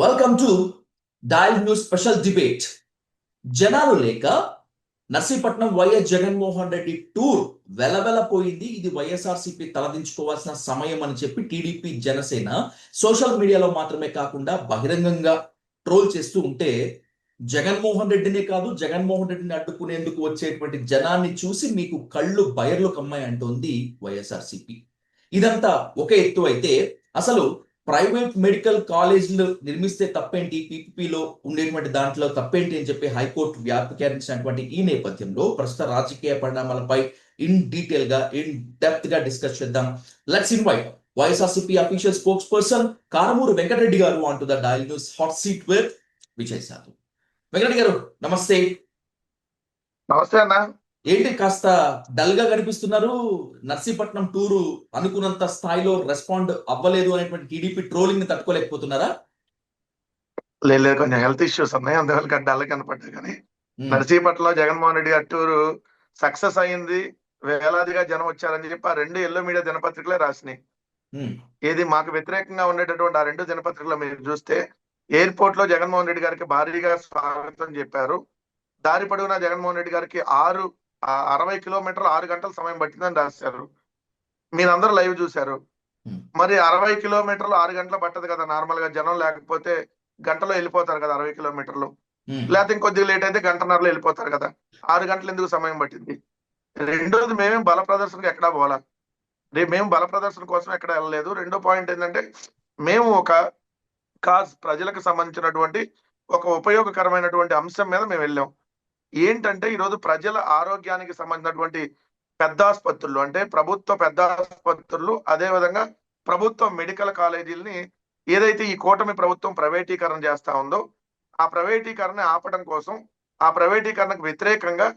Welcome to dial news special debate. జనాలు లేక Narsipatnam YS Jaganmohan Reddy tour వెలవెలపోయింది. ఇది వైఎస్ఆర్సీపీ తలదించుకోవాల్సిన సమయం అని చెప్పి టీడీపీ జనసేన సోషల్ మీడియాలో మాత్రమే కాకుండా బహిరంగంగా ట్రోల్ చేస్తూ ఉంటే, జగన్మోహన్ రెడ్డినే కాదు, జగన్మోహన్ రెడ్డిని అడ్డుకునేందుకు వచ్చేటువంటి జనాన్ని చూసి మీకు కళ్ళు బయర్లు కమ్మాయి అంటోంది వైఎస్ఆర్సీపీ. ఇదంతా ఒక ఎత్తు అయితే, అసలు ప్రైవేట్ మెడికల్ కాలేజీలు నిర్మిస్తే తప్పేంటి, పీపీపీలో ఉండేటువంటి దాంట్లో తప్పేంటి అని చెప్పి హైకోర్టు వ్యాఖ్యానించినటువంటి ఈ నేపథ్యంలో ప్రస్తుత రాజకీయ పరిణామాలపై ఇన్ డీటెయిల్ గా ఇన్ డెప్త్ గా డిస్కస్ చేద్దాం. Let's invite YSRCP official spokesperson Karamuru Venkatareddy గారు on to the dial news hot seat with Vijay Sadhu. Venkatareddy గారు నమస్తే. నమస్తే అన్న. ఏంటి కాస్త డల్ గా కనిపిస్తున్నారు? నర్సీపట్నం టూరు అనుకున్నంత స్థాయిలో రెస్పాండ్ అవ్వలేదు అనేటువంటి టీడీపీ ట్రోలింగ్ ని తట్టుకోలేకపోతున్నారా? లేదు, కొంచెం హెల్త్ ఇష్యూస్ ఉన్నాయి, అందువల్ల డల్ కనపడ్డా. కానీ నర్సీపట్నంలో జగన్మోహన్ రెడ్డి గారి టూరు సక్సెస్ అయింది, వేలాదిగా జనం వచ్చారని చెప్పి ఆ రెండు ఎల్లో మీడియా దినపత్రికలే రాసినాయి. ఏది మాకు వ్యతిరేకంగా ఉండేటటువంటి ఆ రెండు దినపత్రికలు మీరు చూస్తే, ఎయిర్పోర్ట్ లో జగన్మోహన్ రెడ్డి గారికి భారీగా స్వాగతం చెప్పారు. దారి పొడవునా జగన్మోహన్ రెడ్డి గారికి 60 కిలోమీటర్లు 6 గంటల సమయం పట్టిందని రాశారు. మీరందరూ లైవ్ చూశారు. మరి 60 కిలోమీటర్లు 6 గంటలు పట్టదు కదా, నార్మల్ గా జనం లేకపోతే గంటలో వెళ్ళిపోతారు కదా 60 కిలోమీటర్లు. లేకపోతే ఇంకొద్దిగా లేట్ అయితే గంటన్నరలో వెళ్ళిపోతారు కదా, 6 గంటలు ఎందుకు సమయం పట్టింది? రెండోది, మేమేం బల ప్రదర్శనకు ఎక్కడా పోవాలా, మేము బల ప్రదర్శన కోసం ఎక్కడ వెళ్ళలేదు. రెండో పాయింట్ ఏంటంటే, మేము ఒక ప్రజలకు సంబంధించినటువంటి ఒక ఉపయోగకరమైనటువంటి అంశం మీద మేము వెళ్ళాం. ఏంటంటే, ఈరోజు ప్రజల ఆరోగ్యానికి సంబంధించినటువంటి పెద్ద ఆసుపత్రులు, అంటే ప్రభుత్వ పెద్ద ఆసుపత్రులు, అదేవిధంగా ప్రభుత్వ మెడికల్ కాలేజీలని ఏదైతే ఈ కూటమి ప్రభుత్వం ప్రైవేటీకరణ చేస్తా ఉందో, ఆ ప్రైవేటీకరణ ఆపడం కోసం, ఆ ప్రైవేటీకరణకు వ్యతిరేకంగా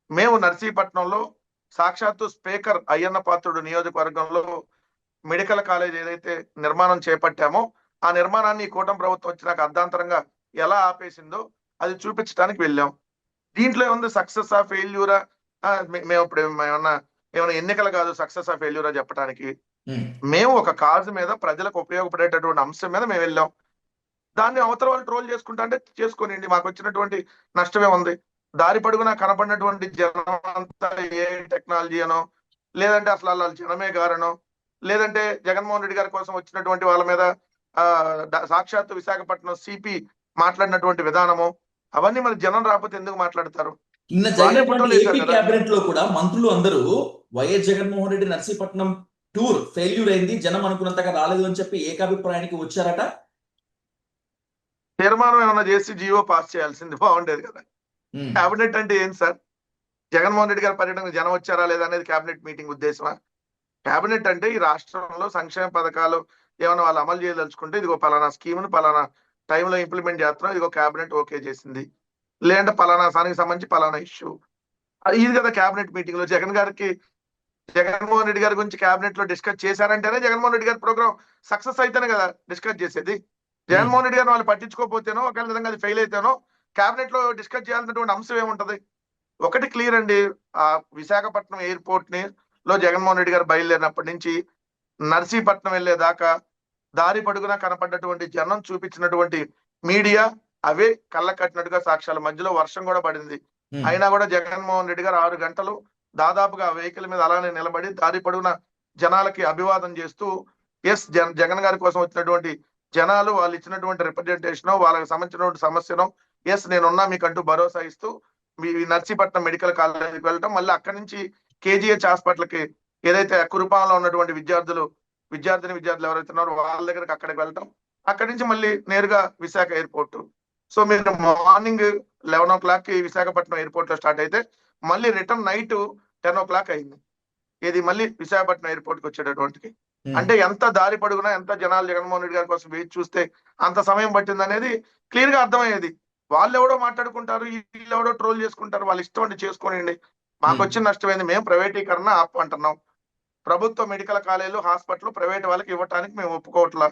మేము నర్సీపట్నంలో సాక్షాత్తు స్పీకర్ అయ్యన్న పాత్రుడు నియోజకవర్గంలో మెడికల్ కాలేజ్ ఏదైతే నిర్మాణం చేపట్టామో, ఆ నిర్మాణాన్ని ఈ కూటమి ప్రభుత్వం వచ్చినాక అర్ధాంతరంగా ఎలా ఆపేసిందో అది చూపించడానికి వెళ్ళాం. దీంట్లో ఏముంది, సక్సెస్ ఆ ఫెయిల్యూరా? మేము ఇప్పుడు ఏమన్నా ఎన్నికలు కాదు సక్సెస్ ఆ ఫెయిల్యూరా చెప్పడానికి. మేము ఒక కాజు మీద, ప్రజలకు ఉపయోగపడేటటువంటి అంశం మీద మేము వెళ్ళాం. దాన్ని అవతల వాళ్ళు ట్రోల్ చేసుకుంటా అంటే చేసుకోనండి, మాకు వచ్చినటువంటి నష్టమే ఉంది. దారి పొడుగునా కనపడినటువంటి జనం అంతా ఏ టెక్నాలజీ అనో, లేదంటే అసలు వాళ్ళ జనమే గారనో, లేదంటే జగన్మోహన్ రెడ్డి గారి కోసం వచ్చినటువంటి వాళ్ళ మీద సాక్షాత్తు విశాఖపట్నం సిపి మాట్లాడినటువంటి విధానము, అవన్నీ మన జనం రాకపోతే ఎందుకు మాట్లాడతారు? క్యాబినెట్ లో కూడా మంత్రులు అందరూ YS Jaganmohan Reddy Narsipatnam tour failure అయింది, జనం అనుకున్నంతగా రాలేదు అని చెప్పి ఏకాభిప్రాయానికి వచ్చారట. తీర్మానం ఏమైనా చేసి జీవో పాస్ చేయాల్సింది బాగుండేది కదా. క్యాబినెట్ అంటే ఏంటి సార్? జగన్మోహన్ రెడ్డి గారి పర్యటనకు జనం వచ్చారా లేదా అనేది క్యాబినెట్ మీటింగ్ ఉద్దేశమా? క్యాబినెట్ అంటే ఈ రాష్ట్రంలో సంక్షేమ పథకాలు ఏమైనా వాళ్ళు అమలు చేయదలుచుకుంటే, ఇదిగో పలానా స్కీమ్ను పలానా టైంలో ఇంప్లిమెంట్ చేస్తున్నాం, ఇదిగో క్యాబినెట్ ఓకే చేసింది, లేదంటే పలానా సానికి సంబంధించి పలానా ఇష్యూ, ఇది కదా క్యాబినెట్ మీటింగ్ లో. జగన్మోహన్ రెడ్డి గారి గురించి క్యాబినెట్ లో డిస్కస్ చేశారంటేనే జగన్మోహన్ రెడ్డి గారి ప్రోగ్రామ్ సక్సెస్ అయితేనే కదా డిస్కస్ చేసేది. జగన్మోహన్ రెడ్డి గారిని వాళ్ళు పట్టించుకోకపోతేనో, ఒకవేళ విధంగా అది ఫెయిల్ అయితేనో క్యాబినెట్ లో డిస్కస్ చేయాల్సినటువంటి అంశం ఏముంటది? ఒకటి క్లియర్ అండి, ఆ విశాఖపట్నం ఎయిర్పోర్ట్ లో జగన్మోహన్ రెడ్డి గారు బయలుదేరినప్పటి నుంచి నర్సీపట్నం వెళ్ళేదాకా దారి పొడుగునా కనపడ్డటువంటి జనం చూపించినటువంటి మీడియా అవే కళ్ళ కట్టినట్టుగా సాక్ష్యాల. మధ్యలో వర్షం కూడా పడింది, అయినా కూడా జగన్మోహన్ రెడ్డి గారు 6 గంటలు దాదాపుగా వెహికల్ మీద అలానే నిలబడి దారి పొడుగున జనాలకి అభివాదం చేస్తూ, ఎస్ జగన్ గారి కోసం వచ్చినటువంటి జనాలు వాళ్ళు ఇచ్చినటువంటి రిప్రజెంటేషన్, వాళ్ళకి సంబంధించినటువంటి సమస్యను, ఎస్ నేనున్నా మీకంటూ భరోసా ఇస్తూ మీ నర్సీపట్నం మెడికల్ కాలేజీకి వెళ్ళటం, మళ్ళీ అక్కడి నుంచి కేజీహెచ్ హాస్పిటల్కి ఏదైతే కురుపాంలో ఉన్నటువంటి విద్యార్థులు ఎవరైతే ఉన్నారో వాళ్ళ దగ్గరకు అక్కడికి వెళ్ళటం, అక్కడి నుంచి మళ్ళీ నేరుగా విశాఖ ఎయిర్పోర్ట్. సో మీరు మార్నింగ్ 11 o'clock విశాఖపట్నం ఎయిర్పోర్ట్ లో స్టార్ట్ అయితే మళ్ళీ రిటర్న్ నైట్ 10 o'clock అయింది, ఇది మళ్ళీ విశాఖపట్నం ఎయిర్పోర్ట్ కి వచ్చేటటువంటికి. అంటే ఎంత దారి పొడుగునా ఎంత జనాలు జగన్మోహన్ రెడ్డి గారి కోసం వేచి చూస్తే అంత సమయం పట్టింది అనేది క్లియర్ గా అర్థమయ్యేది. వాళ్ళు ఎవడో మాట్లాడుకుంటారు, వీళ్ళు ఎవడో ట్రోల్ చేసుకుంటారు, వాళ్ళు ఇష్టం అంటే చేసుకోనండి. మాకు వచ్చిన నష్టమైంది, మేము ప్రైవేటీకరణ ఆపంటున్నాం. ప్రభుత్వ మెడికల్ కాలేజీలు, హాస్పిటల్ ప్రైవేట్ వాళ్ళకి ఇవ్వటానికి మేము ఒప్పుకోవట్లా.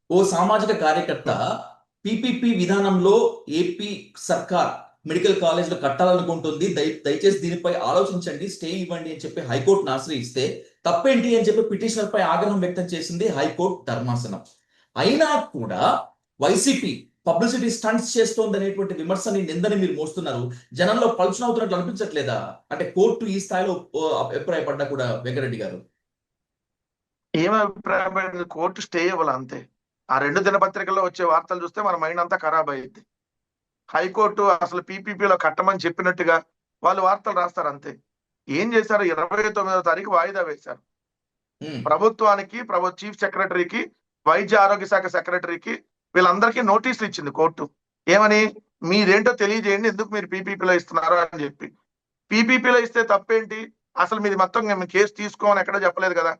ఓ సామాజిక కార్యకర్త పిపిపి విధానంలో ఏపీ సర్కార్ మెడికల్ కాలేజ్ లో కట్టాలనుకుంటుంది, దయచేసి దీనిపై ఆలోచించండి, స్టే ఇవ్వండి అని చెప్పి హైకోర్టును ఆశ్రయిస్తే తప్పేంటి అని చెప్పి పిటిషనర్ పై ఆగ్రహం వ్యక్తం చేసింది హైకోర్టు ధర్మాసనం. అయినా కూడా వైసీపీ పబ్లిసిటీ స్టంట్స్ చేస్తోంది అనేటువంటి విమర్శని నిందని మీరు మోస్తున్నారు. జనంలో పలుచన అవుతున్నట్లు అనిపించట్లేదా? అంటే కోర్టు ఈ స్థాయిలో అభిప్రాయపడ్డా కూడా వెంకరెడ్డి గారు. ఏం అభిప్రాయపడింది? కోర్టు స్టే ఇవ్వాలి అంతే. ఆ 2 దినపత్రికల్లో వచ్చే వార్తలు చూస్తే మన మైండ్ అంతా ఖరాబ్ అయ్యింది. హైకోర్టు అసలు పీపీపీలో కట్టమని చెప్పినట్టుగా వాళ్ళు వార్తలు రాస్తారు అంతే. ఏం చేశారు? 29వ తారీఖు వాయిదా వేశారు. ప్రభుత్వానికి, చీఫ్ సెక్రటరీకి, వైద్య ఆరోగ్య శాఖ సెక్రటరీకి వీళ్ళందరికీ నోటీసులు ఇచ్చింది కోర్టు. ఏమని? మీరేంటో తెలియజేయండి, ఎందుకు మీరు పీపీపీలో ఇస్తున్నారు అని చెప్పి. పీపీపీలో ఇస్తే తప్పేంటి? అసలు మీది మొత్తం మేము కేసు తీసుకోమని ఎక్కడ చెప్పలేదు కదా.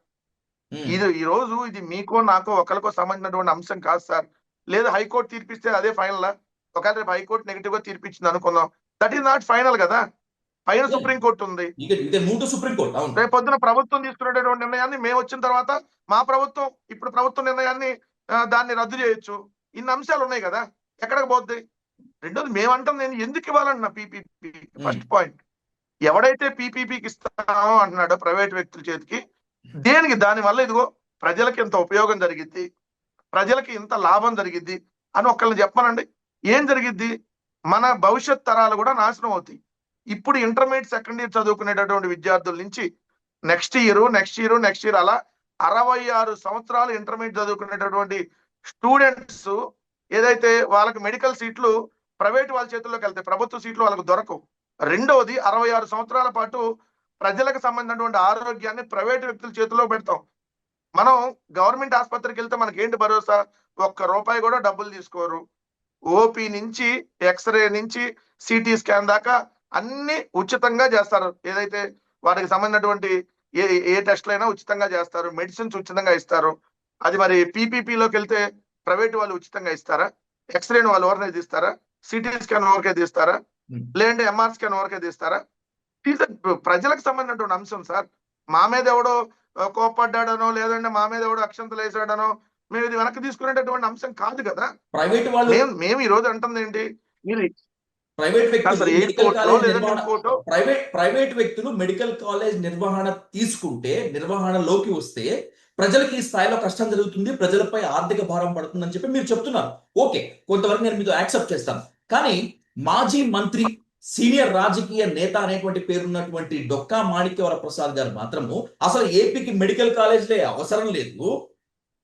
ఈ రోజు ఇది మీకో నాకో ఒకరికో సంబంధించినటువంటి అంశం కాదు సార్. లేదు హైకోర్టు తీర్పిస్తే అదే ఫైనల్. ఒకవేళ రేపు హైకోర్టు నెగిటివ్ గా తీర్పిచ్చింది అనుకుందాం, దట్ ఈస్ నాట్ ఫైనల్ కదా. పైన సుప్రీంకోర్టు ఉంది. రేపు పొద్దున ప్రభుత్వం తీసుకునేటటువంటి నిర్ణయాన్ని మేము వచ్చిన తర్వాత మా ప్రభుత్వం ఇప్పుడు ప్రభుత్వ నిర్ణయాన్ని దాన్ని రద్దు చేయొచ్చు. ఇన్ని అంశాలు ఉన్నాయి కదా, ఎక్కడికి పోద్ది? రెండోది మేమంటాం, నేను ఎందుకు ఇవ్వాలన్నా పీపీపీ? ఫస్ట్ పాయింట్, ఎవడైతే పీపీపీకి ఇస్తామో అంటున్నాడో ప్రైవేట్ వ్యక్తుల చేతికి, దేనికి? దాని వల్ల ఇదిగో ప్రజలకి ఇంత ఉపయోగం జరిగిద్ది, ప్రజలకి ఇంత లాభం జరిగిద్ది అని ఒక్కళ్ళని చెప్పమనండి. ఏం జరిగిద్ది? మన భవిష్యత్ తరాలు కూడా నాశనం అవుతాయి. ఇప్పుడు ఇంటర్మీడియట్ సెకండ్ ఇయర్ చదువుకునేటటువంటి విద్యార్థుల నుంచి నెక్స్ట్ ఇయర్ అలా 66 సంవత్సరాలు ఇంటర్మీడియట్ చదువుకునేటటువంటి స్టూడెంట్స్ ఏదైతే వాళ్ళకి మెడికల్ సీట్లు ప్రైవేట్ వాళ్ళ చేతుల్లోకి వెళ్తాయి, ప్రభుత్వ సీట్లు వాళ్ళకు దొరకవు. రెండోది, 66 సంవత్సరాల పాటు ప్రజలకు సంబంధించినటువంటి ఆరోగ్యాన్ని ప్రైవేట్ వ్యక్తుల చేతిలో పెడతాం. మనం గవర్నమెంట్ ఆసుపత్రికి వెళ్తే మనకేంటి భరోసా? ₹1 కూడా డబ్బులు తీసుకోరు. ఓపీ నుంచి ఎక్స్రే నుంచి సిటీ స్కాన్ దాకా అన్ని ఉచితంగా చేస్తారు. ఏదైతే వారికి సంబంధించినటువంటి ఏ టెస్ట్లైనా ఉచితంగా చేస్తారు, మెడిసిన్స్ ఉచితంగా ఇస్తారు. అది మరి పీపీపీలోకి వెళ్తే ప్రైవేట్ వాళ్ళు ఉచితంగా ఇస్తారా? ఎక్స్రేని వాళ్ళు ఎవరికైనా తీస్తారా? సిటీ స్కాన్ ఎవరికైనా తీస్తారా? లేదంటే ఎంఆర్ స్కాన్ ఎవరికైనా తీస్తారా? ప్రజలకు సంబంధించినటువంటి అంశం సార్. మా మీద ఎవడో కోప్పడ్డాడనో, లేదంటే మా మీద ఎవడో అక్షంతలు వేసాడనో మేము ఇది వెనక్కి తీసుకునేటటువంటి అంశం కాదు కదా. ప్రైవేట్ వాళ్ళు మేము ఈ రోజు అంటుంది ఏంటి? మీరు ప్రైవేట్ వ్యక్తులు మెడికల్ కాలేజ్ నిర్వహణ తీసుకుంటే, నిర్వహణలోకి వస్తే ప్రజలకి ఈ స్థాయిలో కష్టం జరుగుతుంది, ప్రజలపై ఆర్థిక భారం పడుతుందని చెప్పి మీరు చెప్తున్నారు. ఓకే, కొంతవరకు నేను మీతో యాక్సెప్ట్ చేస్తాను. కానీ మాజీ మంత్రి, సీనియర్ రాజకీయ నేత అనేటువంటి పేరున్నటువంటి డొక్కా మాణిక్యవర ప్రసాద్ గారు మాత్రము అసలు ఏపీకి మెడికల్ కాలేజ్లే అవసరం లేదు,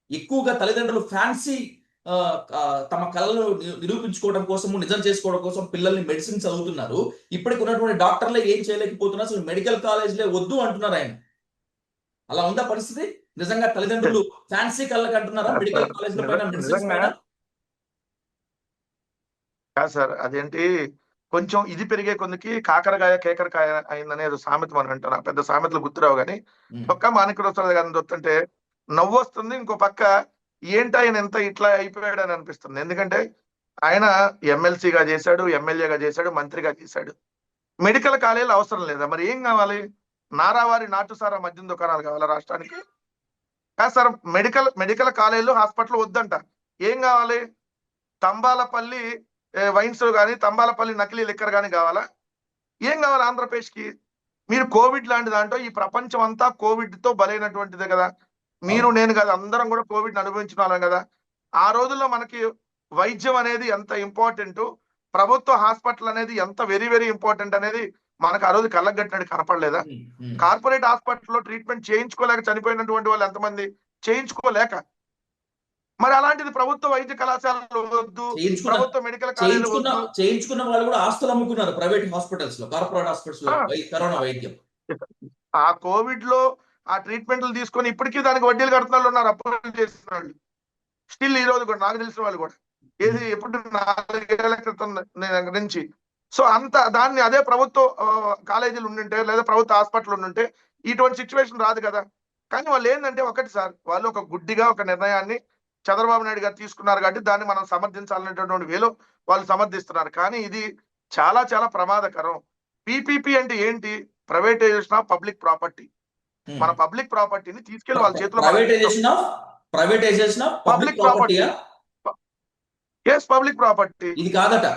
ఎక్కువగా తల్లిదండ్రులు ఫ్యాన్సీ తమ కళలను నిరూపించుకోవడం కోసము, నిజం చేసుకోవడం కోసం పిల్లల్ని మెడిసిన్ చదువుతున్నారు. ఇప్పటికి ఉన్నటువంటి డాక్టర్లే ఏం చేయలేకపోతున్నారు, అసలు మెడికల్ కాలేజ్లే వద్దు అంటున్నారు ఆయన. అలా ఉందా పరిస్థితి? నిజంగా తల్లిదండ్రులు ఫ్యాన్సీ కళ్ళకి అంటున్నారా మెడికల్ కాలేజ్ల పైన, మెడిసిన్స్ పైన? కాదు సార్, అదేంటి కొంచెం ఇది పెరిగే కొందికి కాకరకాయ కేకరకాయ అయిందనేది సామెత మనం అంటాం. పెద్ద సామెతలు గుర్తురావు కానీ ఒక్క మాణిక్యవర గారిని చూస్తుంటే నవ్వు వస్తుంది. ఇంకో పక్క ఏంటి ఆయన ఎంత ఇట్లా అయిపోయాడు అని అనిపిస్తుంది. ఎందుకంటే ఆయన ఎమ్మెల్సీగా చేశాడు, ఎమ్మెల్యేగా చేశాడు, మంత్రిగా చేశాడు. మెడికల్ కాలేజీలు అవసరం లేదా? మరి ఏం కావాలి? నారావారి నాటుసారా మద్యం దుకాణాలు కావాలా రాష్ట్రానికి? కాదు సార్, మెడికల్ కాలేజీలు హాస్పిటల్ వద్దంట. ఏం కావాలి? తంబాలపల్లి వైన్స్ కానీ, తంబాలపల్లి నకిలీ లిక్కర్ కానీ కావాలా? ఏం కావాలి ఆంధ్రప్రదేశ్కి? మీరు కోవిడ్ లాంటి దాంట్లో, ఈ ప్రపంచం అంతా కోవిడ్ తో బలైనటువంటిదే కదా. మీరు నేను కదా, అందరం కూడా కోవిడ్ అనుభవించిన వాళ్ళం కదా. ఆ రోజుల్లో మనకి వైద్యం అనేది ఎంత ఇంపార్టెంట్, ప్రభుత్వ హాస్పిటల్ అనేది ఎంత వెరీ వెరీ ఇంపార్టెంట్ అనేది మనకు ఆ రోజు కళ్ళగట్టినట్టు కనపడలేదా? కార్పొరేట్ హాస్పిటల్లో ట్రీట్మెంట్ చేయించుకోలేక చనిపోయినటువంటి వాళ్ళు ఎంతమంది? చేయించుకోలేక. మరి అలాంటిది ప్రభుత్వ వైద్య కళాశాలలు వద్దు, ప్రభుత్వ మెడికల్ కాలేజీలు వద్దు. చేయించుకున్న వాళ్ళు కూడా ఆస్తులు అమ్ముకున్నారు ప్రైవేట్ హాస్పిటల్స్ లో, కార్పొరేట్ హాస్పిటల్స్ లో కరోనా వైద్యం. ఆ కోవిడ్ లో ఆ ట్రీట్మెంట్లు తీసుకొని ఇప్పటికీ దానికి వడ్డీలు కడుతున్న వాళ్ళు ఉన్నారు, అప్పులు చేసిన వాళ్ళు. స్టిల్ ఈ రోజు కూడా నాకు తెలిసిన వాళ్ళు కూడా ఏది ఎప్పుడు 4 ఏళ్ల క్రితం నుంచి. సో అంత దాన్ని అదే ప్రభుత్వ కాలేజీలు ఉండుంటే, లేదా ప్రభుత్వ హాస్పిటల్ ఉండుంటే ఇటువంటి సిచ్యువేషన్ రాదు కదా. కానీ వాళ్ళు ఏంటంటే ఒకటి సార్, వాళ్ళు ఒక గుడ్డిగా ఒక నిర్ణయాన్ని చంద్రబాబు నాయుడు గారు తీసుకున్నారు కాబట్టి దాన్ని మనం సమర్థించాలనేటటువంటి వేలో వాళ్ళు సమర్థిస్తున్నారు. కానీ ఇది చాలా చాలా ప్రమాదకరం. పీపీపీ అంటే ఏంటి? Privatisation of public property. మన పబ్లిక్ ప్రాపర్టీని తీసుకెళ్లి వాళ్ళ చేతిలో, పబ్లిక్ ప్రాపర్టీ, పబ్లిక్ ప్రాపర్టీ ఇది కాదట.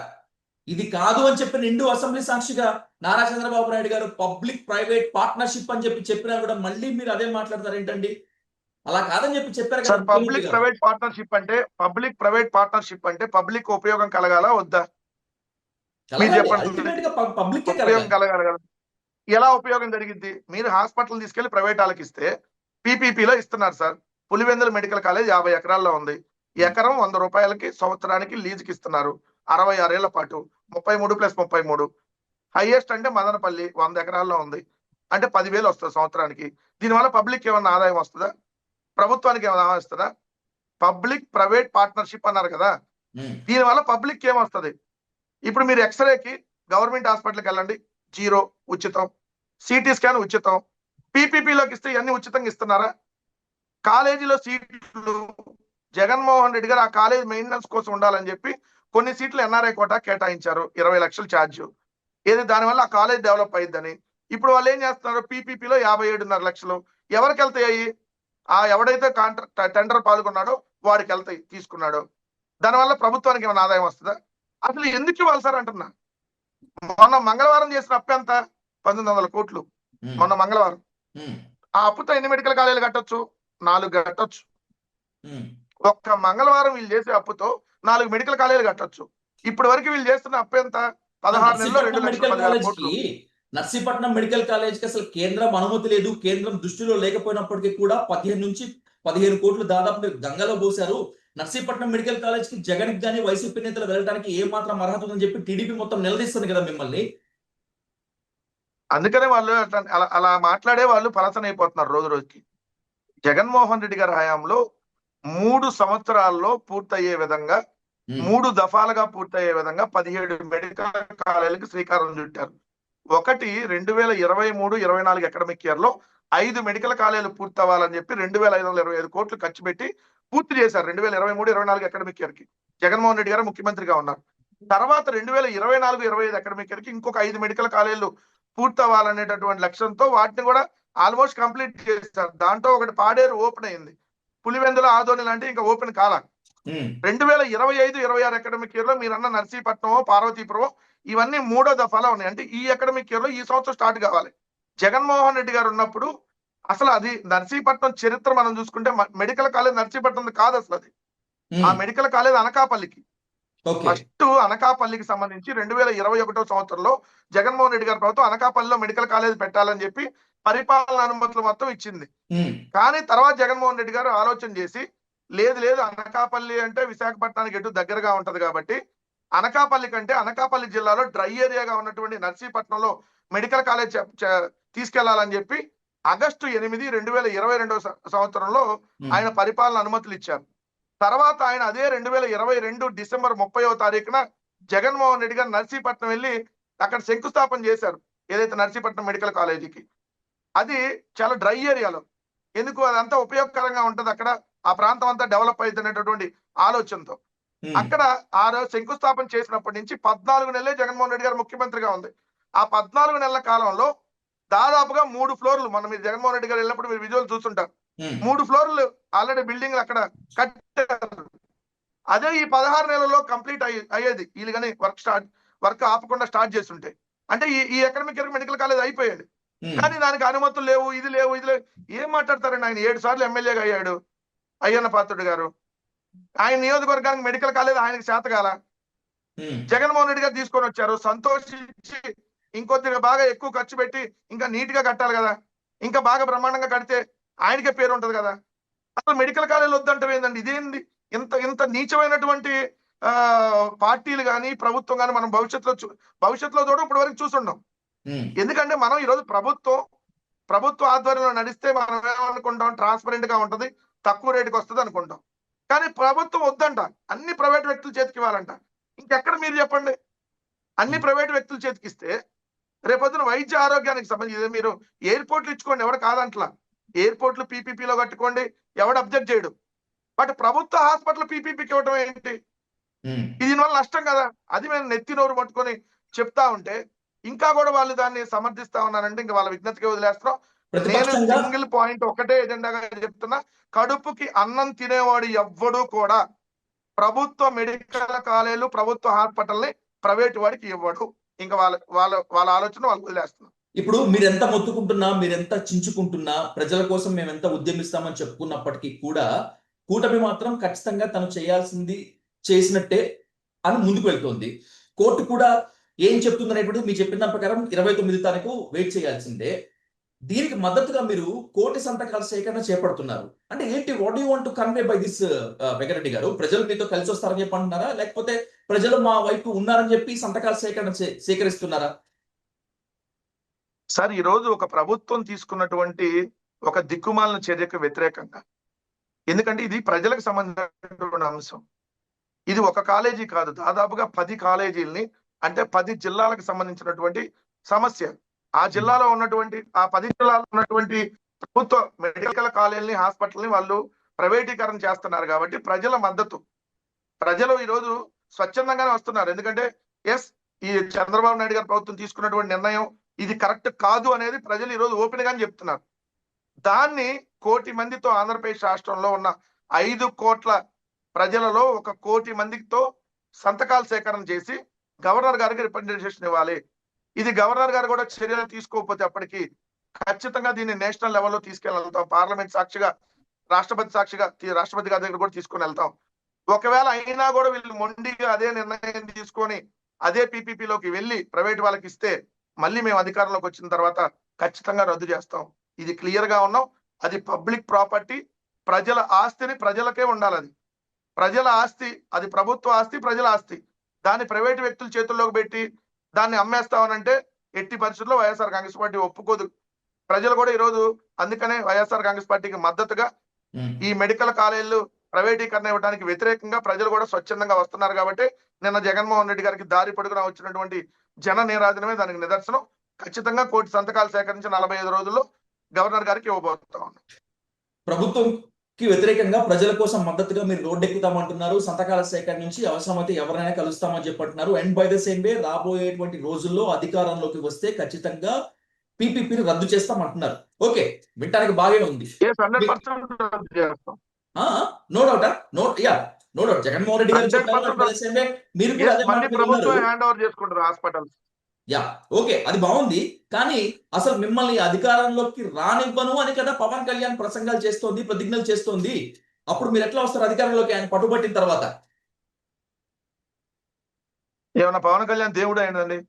ఇది కాదు అని చెప్పి నిండు అసెంబ్లీ సాక్షిగా నారా చంద్రబాబు నాయుడు గారు పబ్లిక్ ప్రైవేట్ పార్ట్నర్షిప్ అని చెప్పినా కూడా మళ్ళీ మీరు అదే మాట్లాడతారు ఏంటండి? అలా కాదని చెప్పారు కదా సార్ ముఖ్యమంత్రి పబ్లిక్ గారు. ప్రైవేట్ పార్ట్నర్షిప్ అంటే పబ్లిక్ ఉపయోగం కలగాల వద్దా? మీరు కలగాలి, చెప్పండి. అల్టిమేట్ గా పబ్లిక్కే ఉపయోగం కలగాలి. కలగాలి కదా. ఎలా ఉపయోగం జరిగింది? మీరు హాస్పిటల్ తీసుకెళ్లి ప్రైవేట్ వాళ్ళకి ఇస్తే పీపీపీలో ఇస్తున్నారు సార్. పులివెందుల మెడికల్ కాలేజ్ 50 ఎకరాల్లో ఉంది. ఎకరం 100 రూపాయలకి సంవత్సరానికి లీజుకి ఇస్తున్నారు 66 ఏళ్ల పాటు. 33+33 హైయెస్ట్ అంటే మదనపల్లి 100 ఎకరాల్లో ఉంది. అంటే 10,000 వస్తుంది సంవత్సరానికి. దీనివల్ల పబ్లిక్ ఏమన్నా ఆదాయం వస్తుందా? ప్రభుత్వానికి ఏమైనా ఆదాయం వస్తుందా? పబ్లిక్ ప్రైవేట్ పార్ట్నర్షిప్ అన్నారు కదా. ఉమ్, దీనివల్ల పబ్లిక్ ఏమొస్తుంది? ఇప్పుడు మీరు ఎక్స్రేకి గవర్నమెంట్ హాస్పిటల్కి వెళ్ళండి, 0 ఉచితం. సిటీ స్కాన్ ఉచితం. పీపీపీలోకి ఇస్తే ఇవన్నీ ఉచితంగా ఇస్తున్నారా? కాలేజీలో సీట్లు జగన్మోహన్ రెడ్డి గారు ఆ కాలేజ్ మెయింటెనెన్స్ కోసం ఉండాలని చెప్పి కొన్ని సీట్లు ఎన్ఆర్ఐ కోటా కేటాయించారు, 20 లక్షలు ఛార్జ్. ఏది దానివల్ల ఆ కాలేజ్ డెవలప్ అయ్యిద్దని. ఇప్పుడు వాళ్ళు ఏం చేస్తున్నారు? పీపీపీలో 57.5 లక్షలు ఎవరికి వెళ్తాయి? ఆ ఎవడైతే కాంట్రాక్ట్ టెండర్ పాల్గొన్నాడో వాడికి వెళ్తాయి, తీసుకున్నాడు. దానివల్ల ప్రభుత్వానికి ఏమైనా ఆదాయం వస్తుందా? అసలు ఎందుకు ఇవ్వాలి సార్ అంటున్నా. మొన్న మంగళవారం చేసిన అప్పు ఎంత? 1900 కోట్లు ఉమ్, మొన్న మంగళవారం. ఉమ్, ఆ అప్పుతో ఎన్ని మెడికల్ కాలేజీలు కట్టొచ్చు? 4 కట్టొచ్చు. ఉమ్. ఒక్క మంగళవారం వీళ్ళు చేసే అప్పుతో 4 మెడికల్ కాలేజీలు కట్టొచ్చు. ఇప్పటి వరకు వీళ్ళు చేస్తున్న అప్పు ఎంత? 16 నెలల్లో 2,10,000 కోట్లు. నర్సీపట్నం మెడికల్ కాలేజ్ కి అసలు కేంద్రం అనుమతి లేదు. కేంద్రం దృష్టిలో లేకపోయినప్పటికీ కూడా 15 నుంచి 15 కోట్లు దాదాపు మీరు గంగలో పోశారు. నర్సీపట్నం మెడికల్ కాలేజ్ కి జగన్ గానీ వైసీపీ నేతలు వెళ్ళడానికి ఏ మాత్రం అర్హత ఉందని చెప్పి టీడీపీ మొత్తం నిలదీస్తుంది కదా మిమ్మల్ని. అందుకనే వాళ్ళు అలా అలా మాట్లాడే వాళ్ళు పలసన అయిపోతున్నారు రోజు రోజుకి. జగన్మోహన్ రెడ్డి గారి హయాంలో 3 సంవత్సరాల్లో పూర్తయ్యే విధంగా, 3 దఫాలుగా పూర్తయ్యే విధంగా 17 మెడికల్ కాలేజీలకు శ్రీకారం చుట్టారు. ఒకటి 2023-24 అకాడమిక్ ఇయర్ లో 5 మెడికల్ కాలేజీలు పూర్తి అవ్వాలని చెప్పి 2,525 కోట్లు ఖర్చు పెట్టి పూర్తి చేశారు 2023-24 అకాడమిక్ ఇయర్ కి. జగన్మోహన్ రెడ్డి గారు ముఖ్యమంత్రిగా ఉన్నారు. తర్వాత 2024-25 అకాడమిక్ ఇయర్ కి ఇంకొక 5 మెడికల్ కాలేజీలు పూర్తి అవ్వాలనేటటువంటి లక్ష్యంతో వాటిని కూడా ఆల్మోస్ట్ కంప్లీట్ చేశారు. దాంట్లో ఒకటి పాడేరు ఓపెన్ అయింది. పులివెందుల ఆదోని లాంటి ఇంకా ఓపెన్ కాల. 2025-26 అకాడమిక్ ఇయర్ లో మీరన్న నర్సీపట్నం, పార్వతీపురం ఇవన్నీ 3వ దఫాలో ఉన్నాయి. అంటే ఈ అకాడమిక్ ఇయర్ లో ఈ సంవత్సరం స్టార్ట్ కావాలి. జగన్మోహన్ రెడ్డి గారు ఉన్నప్పుడు అసలు అది నర్సీపట్నం చరిత్ర మనం చూసుకుంటే మెడికల్ కాలేజ్ నర్సీపట్నం కాదు అసలు అది. ఆ మెడికల్ కాలేజ్ అనకాపల్లికి. ఫస్ట్ అనకాపల్లికి సంబంధించి 2021 సంవత్సరంలో జగన్మోహన్ రెడ్డి గారి ప్రభుత్వం అనకాపల్లిలో మెడికల్ కాలేజ్ పెట్టాలని చెప్పి పరిపాలన అనుమతులు మొత్తం ఇచ్చింది. కానీ తర్వాత జగన్మోహన్ రెడ్డి గారు ఆలోచన చేసి లేదు లేదు అనకాపల్లి అంటే విశాఖపట్నానికి ఎటు దగ్గరగా ఉంటది కాబట్టి అనకాపల్లి కంటే అనకాపల్లి జిల్లాలో డ్రై ఏరియాగా ఉన్నటువంటి నర్సీపట్నంలో మెడికల్ కాలేజ్ తీసుకెళ్లాలని చెప్పి ఆగస్టు 8, 2022 సంవత్సరంలో ఆయన పరిపాలన అనుమతులు ఇచ్చారు. తర్వాత ఆయన అదే 2022 డిసెంబర్ 30వ తారీఖున జగన్మోహన్ రెడ్డి గారు నర్సీపట్నం వెళ్ళి అక్కడ శంకుస్థాపన చేశారు. ఏదైతే నర్సీపట్నం మెడికల్ కాలేజీకి. అది చాలా డ్రై ఏరియాలో. ఎందుకు? అదంతా ఉపయోగకరంగా ఉంటది అక్కడ, ఆ ప్రాంతం అంతా డెవలప్ అవుతున్నటువంటి ఆలోచనతో అక్కడ ఆ రోజు శంకుస్థాపన చేసినప్పటి నుంచి 14 నెలలే జగన్మోహన్ రెడ్డి గారు ముఖ్యమంత్రిగా ఉంది. ఆ 14 నెలల కాలంలో దాదాపుగా 3 ఫ్లోర్లు, మనం మీరు జగన్మోహన్ రెడ్డి గారు వెళ్ళినప్పుడు మీరు విజువల్ చూస్తుంటారు, 3 ఫ్లోర్లు ఆల్రెడీ బిల్డింగ్లు అక్కడ కట్టారు. అదే ఈ 16 నెలల్లో కంప్లీట్ అయ్యేది వీళ్ళు కానీ వర్క్ ఆపకుండా స్టార్ట్ చేస్తుంటే. అంటే ఈ అకాడమిక్ ఇయర్ మెడికల్ కాలేజ్ అయిపోయేది. కానీ దానికి అనుమతులు లేవు, ఇది లేవు. ఏం మాట్లాడతారండి? ఆయన 7 సార్లు ఎమ్మెల్యేగా అయ్యాడు అయ్యన్న పాత్రుడు గారు. ఆయన నియోజకవర్గానికి మెడికల్ కాలేజ్ ఆయనకి చేతగాల. జగన్మోహన్ రెడ్డి గారు తీసుకొని వచ్చారు, సంతోషించి ఇంకొద్దిగా బాగా ఎక్కువ ఖర్చు పెట్టి ఇంకా నీట్ గా కట్టాలి కదా, ఇంకా బాగా బ్రహ్మాండంగా కడితే ఆయనకే పేరు ఉంటది కదా. అసలు మెడికల్ కాలేజీలు వద్దంటే ఏందండి? ఇదేంది? ఇంత నీచమైనటువంటి పార్టీలు కానీ ప్రభుత్వం కానీ మనం భవిష్యత్తులో చూడ ఇప్పటి వరకు చూసుండం. ఎందుకంటే మనం ఈరోజు ప్రభుత్వ ఆధ్వర్యంలో నడిస్తే మనం ఏమనుకుంటాం? ట్రాన్స్పరెంట్ గా ఉంటది, తక్కువ రేటుకి వస్తుంది అనుకుంటాం. కానీ ప్రభుత్వం వద్దంట, అన్ని ప్రైవేట్ వ్యక్తుల చేతికి ఇవ్వాలంట. ఇంకెక్కడ మీరు చెప్పండి? అన్ని ప్రైవేట్ వ్యక్తుల చేతికి ఇస్తే రేపొద్దున వైద్య ఆరోగ్యానికి సంబంధించి మీరు ఎయిర్పోర్ట్లు ఇచ్చుకోండి, ఎవరు కాదంట్లా. ఎయిర్పోర్ట్లు పీపీపీలో కట్టుకోండి, ఎవడు అబ్జెక్ట్ చేయడు. బట్ ప్రభుత్వ హాస్పిటల్ పీపీపీకి ఇవ్వడం ఏంటి? దీనివల్ల నష్టం కదా. అది మేము నెత్తి నోరు పట్టుకొని చెప్తా ఉంటే ఇంకా కూడా వాళ్ళు దాన్ని సమర్థిస్తా ఉన్నారంటే ఇంకా వాళ్ళ విజ్ఞతకి వదిలేస్తున్నాం. నేను సింగిల్ పాయింట్ ఒకటే ఎజెండాగా చెప్తున్నా, కడుపుకి అన్నం తినేవాడు ఎవ్వడు కూడా ప్రభుత్వ మెడికల్ కాలేజీలు ప్రభుత్వ హాస్పిటల్ని ప్రైవేట్ వాడికి ఇవ్వడు. ఇంకా వాళ్ళ ఆలోచన వాళ్ళు వదిలేస్తున్నాం. ఇప్పుడు మీరెంత మొత్తుకుంటున్నా, మీరెంత చించుకుంటున్నా, ప్రజల కోసం మేము ఎంత ఉద్యమిస్తామని చెప్పుకున్నప్పటికీ కూడా కూటమి మాత్రం ఖచ్చితంగా తను చేయాల్సింది చేసినట్టే అని ముందుకు వెళ్తోంది. కోర్టు కూడా ఏం చెప్తుంది అనేటువంటిది మీరు చెప్పిన దాని ప్రకారం 29 తారీఖు వెయిట్ చేయాల్సిందే. దీనికి మద్దతుగా మీరు కోటి సంతకాల సేకరణ చేపడుతున్నారు. అంటే ఏంటి, what you want to convey by this Venkatareddy గారు? ప్రజలు మీతో కలిసి వస్తారని చెప్పి అంటున్నారా, లేకపోతే ప్రజలు మా వైపు ఉన్నారని చెప్పి సంతకాల సేకరణ సేకరిస్తున్నారా? సార్, ఈ రోజు ఒక ప్రభుత్వం తీసుకున్నటువంటి ఒక దిక్కుమాలిన చర్యకు వ్యతిరేకంగా, ఎందుకంటే ఇది ప్రజలకు సంబంధించినటువంటి అంశం. ఇది ఒక కాలేజీ కాదు, దాదాపుగా 10 కాలేజీల్ని, అంటే 10 జిల్లాలకు సంబంధించినటువంటి సమస్య. ఆ జిల్లాలో ఉన్నటువంటి, ఆ 10 జిల్లాలో ఉన్నటువంటి ప్రభుత్వ మెడికల్ కాలేజీని, హాస్పిటల్ని వాళ్ళు ప్రైవేటీకరణ చేస్తున్నారు కాబట్టి ప్రజల మద్దతు, ప్రజలు ఈ రోజు స్వచ్ఛందంగానే వస్తున్నారు. ఎందుకంటే ఎస్, ఈ చంద్రబాబు నాయుడు గారి ప్రభుత్వం తీసుకున్నటువంటి నిర్ణయం ఇది కరెక్ట్ కాదు అనేది ప్రజలు ఈ రోజు ఓపెన్ గానే చెప్తున్నారు. దాన్ని 1 కోటి మందితో, ఆంధ్రప్రదేశ్ రాష్ట్రంలో ఉన్న 5 కోట్ల ప్రజలలో 1 కోటి మందితో సంతకాల సేకరణ చేసి గవర్నర్ గారికి రిప్రజెంటేషన్ ఇవ్వాలి. ఇది గవర్నర్ గారు కూడా చర్యలు తీసుకోకపోతే అప్పటికి ఖచ్చితంగా దీన్ని నేషనల్ లెవెల్లో తీసుకెళ్తాం. పార్లమెంట్ సాక్షిగా, రాష్ట్రపతి సాక్షిగా, రాష్ట్రపతి గారి దగ్గర కూడా తీసుకొని వెళ్తాం. ఒకవేళ అయినా కూడా వీళ్ళు మొండిగా అదే నిర్ణయం తీసుకొని అదే పీపీపీలోకి వెళ్ళి ప్రైవేట్ వాళ్ళకి ఇస్తే మళ్ళీ మేము అధికారంలోకి వచ్చిన తర్వాత ఖచ్చితంగా రద్దు చేస్తాం. ఇది క్లియర్ గా ఉన్నాం. అది పబ్లిక్ ప్రాపర్టీ, ప్రజల ఆస్తిని ప్రజలకే ఉండాలి. అది ప్రజల ఆస్తి, అది ప్రభుత్వ ఆస్తి, ప్రజల ఆస్తి. దాన్ని ప్రైవేట్ వ్యక్తుల చేతుల్లోకి పెట్టి దాన్ని అమ్మేస్తామనంటే ఎట్టి పరిస్థితుల్లో వైఎస్ఆర్ కాంగ్రెస్ పార్టీ ఒప్పుకోదు. ప్రజలు కూడా ఈరోజు అందుకనే వైఎస్ఆర్ కాంగ్రెస్ పార్టీకి మద్దతుగా ఈ మెడికల్ కాలేజీలు ప్రైవేటీకరణ ఇవ్వడానికి వ్యతిరేకంగా ప్రజలు కూడా స్వచ్ఛందంగా వస్తున్నారు. కాబట్టి నిన్న జగన్మోహన్ రెడ్డి గారికి దారి పొడుగునా వచ్చినటువంటి జన నీరాజనమే దానికి నిదర్శనం. ఖచ్చితంగా 1 కోటి సంతకాలు సేకరించి 45 రోజుల్లో గవర్నర్ గారికి ఇవ్వబోతా ఉన్నాం. ప్రభుత్వంకి వ్యతిరేకంగా ప్రజల కోసం మద్దతుగా మీరు రోడ్డెక్కుతామంటున్నారు. సంతకాల సేకరణ నుంచి అవసరమైతే ఎవరైనా కలుస్తామని చెప్పంటున్నారు. And by the same way, రాబోయేటువంటి రోజుల్లో అధికారంలోకి వస్తే ఖచ్చితంగా పీపీపీని రద్దు చేస్తామంటున్నారు. ఓకే, వినడానికి బాగా ఉంది. 100% రద్దు చేస్తాం. No doubt, no doubt. Jaganmohan Reddy గారు చెప్పారు, at the same way మీరు కూడా అదే మాట మళ్ళీ మీద ప్రభుత్వం ఉన్నారు. హ్యాండ్ ఓవర్ చేసుకుంటారు హాస్పిటల్స్. ఓకే, అది బాగుంది. కానీ అసలు మిమ్మల్ని అధికారంలోకి రానివ్వను అని కదా పవన్ కళ్యాణ్ ప్రసంగాలు చేస్తోంది, ప్రతిజ్ఞలు చేస్తోంది. అప్పుడు మీరు ఎట్లా వస్తారు అధికారంలోకి ఆయన పట్టుబట్టిన తర్వాత? ఏమన్నా పవన్ కళ్యాణ్ దేవుడు అయిందండి?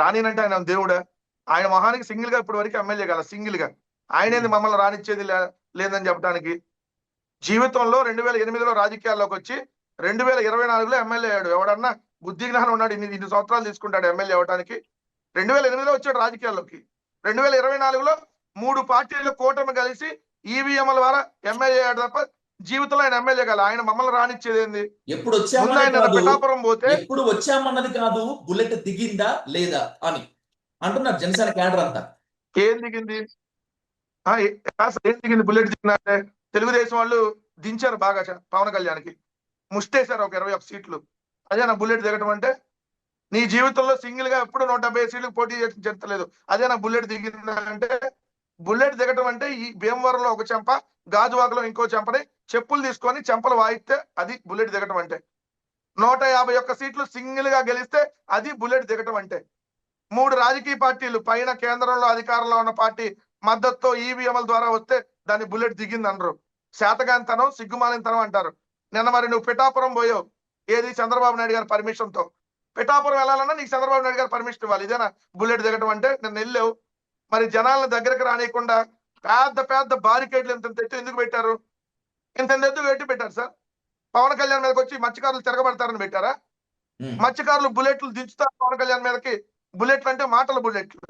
రానినంటే ఆయన దేవుడా? ఆయన మొహానికి సింగిల్ గా ఇప్పటి వరకు ఎమ్మెల్యే కదా, సింగిల్ గా ఆయనేది మమ్మల్ని రానిచ్చేది లేదని చెప్పడానికి. జీవితంలో 2008లో రాజకీయాల్లోకి వచ్చి 2024లో ఎమ్మెల్యే అయ్యాడు. ఎవడన్నా బుద్ధి జ్ఞానం ఉన్నాడు ఇన్ని సంవత్సరాలు తీసుకుంటాడు ఎమ్మెల్యే అవడానికి? 2008లో వచ్చాడు రాజకీయాల్లోకి. 2024లో 3 పార్టీలు కూటమి కలిసి ఈవీఎంల ద్వారా ఎమ్మెల్యే అయ్యాడు తప్ప జీవితంలో ఆయన ఎమ్మెల్యే కాదు. ఆయన మమ్మల్ని రానిచ్చేది ఏంది? ఎప్పుడు పిఠాపురం పోతే ఎప్పుడు వచ్చామన్నది కాదు, బుల్లెట్ దిగిందా లేదా అని అంటున్నారు జనసేన క్యాడర్ అంతా. ఏం దిగింది? ఏం దిగింది? బుల్లెట్ దిగినారంటే తెలుగుదేశం వాళ్ళు దించారు బాగా పవన్ కళ్యాణ్కి, ముష్టేశారు ఒక 21 సీట్లు. అదే నా బుల్లెట్ దిగటం అంటే? నీ జీవితంలో సింగిల్ గా ఎప్పుడు 170 సీట్లకు పోటీ చేసి చెప్తలేదు, అదే నా బుల్లెట్ దిగిందంటే? బుల్లెట్ దిగటం అంటే ఈ భీమవరంలో ఒక చెంప, గాజువాకలో ఇంకో చెంపని చెప్పులు తీసుకొని చెంపలు వాయిస్తే అది బుల్లెట్ దిగటం అంటే. 151 సీట్లు సింగిల్ గా గెలిస్తే అది బుల్లెట్ దిగటం అంటే. 3 రాజకీయ పార్టీలు పైన కేంద్రంలో అధికారంలో ఉన్న పార్టీ మద్దతుతో ఈవీఎంల ద్వారా వస్తే దాన్ని బుల్లెట్ దిగింది అనరు. శాతగాంతనం, సిగ్గుమాలినతనం అంటారు. నిన్న మరి నువ్వు పిఠాపురం పోయావు, ఏది? చంద్రబాబు నాయుడు గారి పర్మిషన్ తో. పిఠాపురం వెళ్ళాలన్నా నీకు చంద్రబాబు నాయుడు గారు పర్మిషన్ ఇవ్వాలి. ఇదేనా బుల్లెట్ దిగటం అంటే? నిన్న వెళ్ళావు, మరి జనాలను దగ్గరకు రానియకుండా పెద్ద పెద్ద బారికేడ్లు ఇంత ఎత్తు ఎందుకు పెట్టారు? ఇంత ఎత్తు పెట్టి పెట్టారు సార్. పవన్ కళ్యాణ్ మీదకి వచ్చి మత్స్యకారులు తిరగబడతారని పెట్టారా? మత్స్యకారులు బుల్లెట్లు దించుతారు పవన్ కళ్యాణ్ మీదకి. బుల్లెట్లు అంటే మాటల బుల్లెట్లు,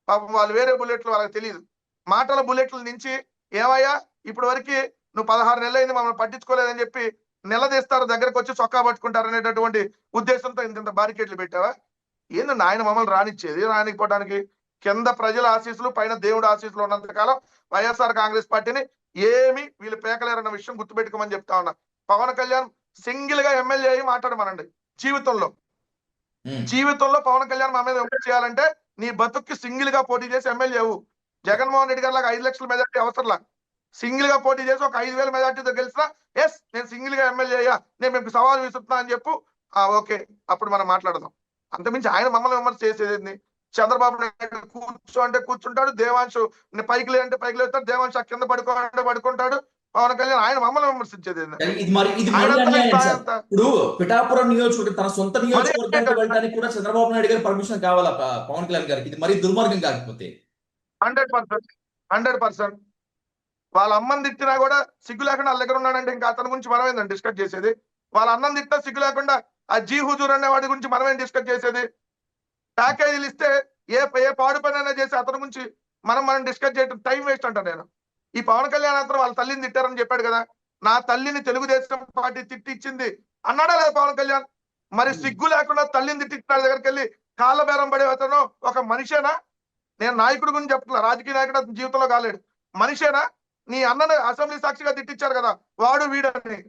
పాపం వాళ్ళు వేరే బుల్లెట్లు వాళ్ళకి తెలియదు. మాటల బుల్లెట్లు దించి ఏమయ్యా ఇప్పటి వరకు నువ్వు 16 నెలలు అయింది మమ్మల్ని పట్టించుకోలేదని చెప్పి నిలదీస్తారు, దగ్గరకు వచ్చి చొక్కా పట్టుకుంటారు అనేటటువంటి ఉద్దేశంతో ఇంత బారికేడ్లు పెట్టావా? ఏంటంటే ఆయన మమ్మల్ని రానిచ్చేది? రానిపోవడానికి కింద ప్రజల ఆశీస్సులు, పైన దేవుడు ఆశీస్సులు ఉన్నంత కాలం వైఎస్ఆర్ కాంగ్రెస్ పార్టీని ఏమి వీళ్ళు పేకలేరన్న విషయం గుర్తుపెట్టుకోమని చెప్తా ఉన్నా. పవన్ కళ్యాణ్ సింగిల్ గా ఎమ్మెల్యే అయ్యి మాట్లాడమనండి. జీవితంలో పవన్ కళ్యాణ్ మా మీద విమర్శ చేయాలంటే నీ బతుక్కి సింగిల్ గా పోటీ చేసి ఎమ్మెల్యే అవ్వు. జగన్మోహన్ రెడ్డి గారి లాగా 5 లక్షల మెజార్టీ అవసరంలా. సింగిల్ గా పోటీ చేసి ఒక 5,000 మెజార్టీతో గెలిచినా ఎస్ నేను సింగిల్ గా ఎమ్మెల్యే అయ్యా, నేను మీకు సవాల్ విసురుతున్నా అని చెప్పు. ఓకే, అప్పుడు మనం మాట్లాడదాం. అంతమించి ఆయన మమ్మల్ని విమర్శ చేసేది చంద్రబాబు నాయుడు కూర్చో అంటే కూర్చుంటాడు, దేవాంశు పైకి లేదంటే పైకి లేస్తాడు, దేవాంశు కింద పడుకో అంటే పడుకుంటాడు. పవన్ కళ్యాణ్ ఆయన మమ్మల్ని విమర్శించేది ఏంది? ఇది మరి ఆయన అన్యాయం సార్. అంత ఇప్పుడు పిఠాపురం నియోజకవర్గం తన సొంత మరి నియోజకవర్గానికి వెళ్ళడానికి కూడా చంద్రబాబు నాయుడు గారి పర్మిషన్ కావాలా పవన్ కళ్యాణ్ గారికి? ఇది మరీ దుర్మార్గం కాకపోతే? 100% వాళ్ళ అమ్మని తిట్టినా కూడా సిగ్గు లేకుండా వాళ్ళ దగ్గర ఉన్నాడంటే ఇంకా అతని గురించి మనమేందండి డిస్కస్ చేసేది? వాళ్ళ అన్నం తిట్టినా సిగ్గు లేకుండా ఆ జీ హుజూర్ అనే వాడి గురించి మనమేం డిస్కస్ చేసేది? ప్యాకేజీలు ఇస్తే ఏ పాడు పని అయినా చేసి అతని గురించి మనం డిస్కస్ చేయడం టైం వేస్ట్ అంట. నేను ఈ పవన్ కళ్యాణ్ అతను వాళ్ళ తల్లిని తిట్టారని చెప్పాడు కదా, నా తల్లిని తెలుగుదేశం పార్టీ తిట్టించింది అన్నాడా లేదా పవన్ కళ్యాణ్? మరి సిగ్గు లేకుండా తల్లిని తిట్టిన దగ్గరికి వెళ్ళి కాళ్ళ బేరం పడే అతను ఒక మనిషేనా? నేను నాయకుడి గురించి చెప్తున్నా, రాజకీయ నాయకుడు అతని జీవితంలో కాలేడు, మనిషేనా? నీ అన్నను అసెంబ్లీ సాక్షిగా తిట్టించారు కదా, వాడు వీడని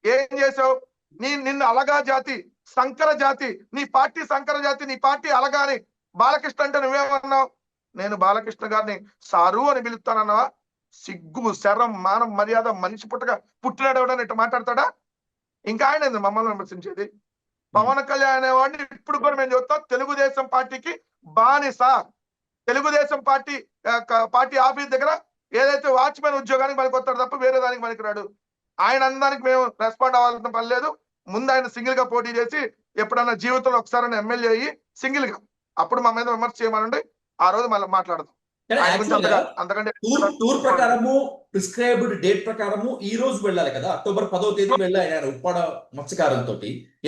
ఏం చేసావు? నిన్ను అలగా జాతి, సంకర జాతి, నీ పార్టీ సంకర జాతి, నీ పార్టీ అలగా అని బాలకృష్ణ అంటే నువ్వేమన్నావు? నేను బాలకృష్ణ గారిని సారు అని పిలుస్తానన్నావా? సిగ్గు, శరం, మానం, మర్యాద, మనిషి పుట్టగా పుట్టినాడు ఎవడని ఇట్లా మాట్లాడతాడా? ఇంకా ఆయన మమ్మల్ని విమర్శించేది? పవన్ కళ్యాణ్ అనేవాడిని ఇప్పుడు కూడా మేము చెప్తాం, తెలుగుదేశం పార్టీకి బానిస. తెలుగుదేశం పార్టీ ఆఫీస్ దగ్గర ఏదైతే వాచ్మెన్ ఉద్యోగానికి మనకి వస్తాడు తప్ప వేరే దానికి పనికిరాడు. ఆయన అందరికి మేము రెస్పాండ్ అవ్వాల్సిన పని లేదు. ముందు ఆయన సింగిల్ గా పోటీ చేసి ఎప్పుడన్నా జీవితంలో ఒకసారి ఎమ్మెల్యే అయ్యి సింగిల్ గా అప్పుడు మా మీద విమర్శ చేయమనండి, ఆ రోజు మళ్ళీ మాట్లాడదాం. అంతకంటే టూర్ ప్రకారము ప్రిస్క్రైబ్డ్ డేట్ ప్రకారము ఈ రోజు వెళ్ళాలి కదా, అక్టోబర్ 10వ తేదీ వెళ్ళారు ఆయన ఉప్పాడ మత్స్యకారులతో.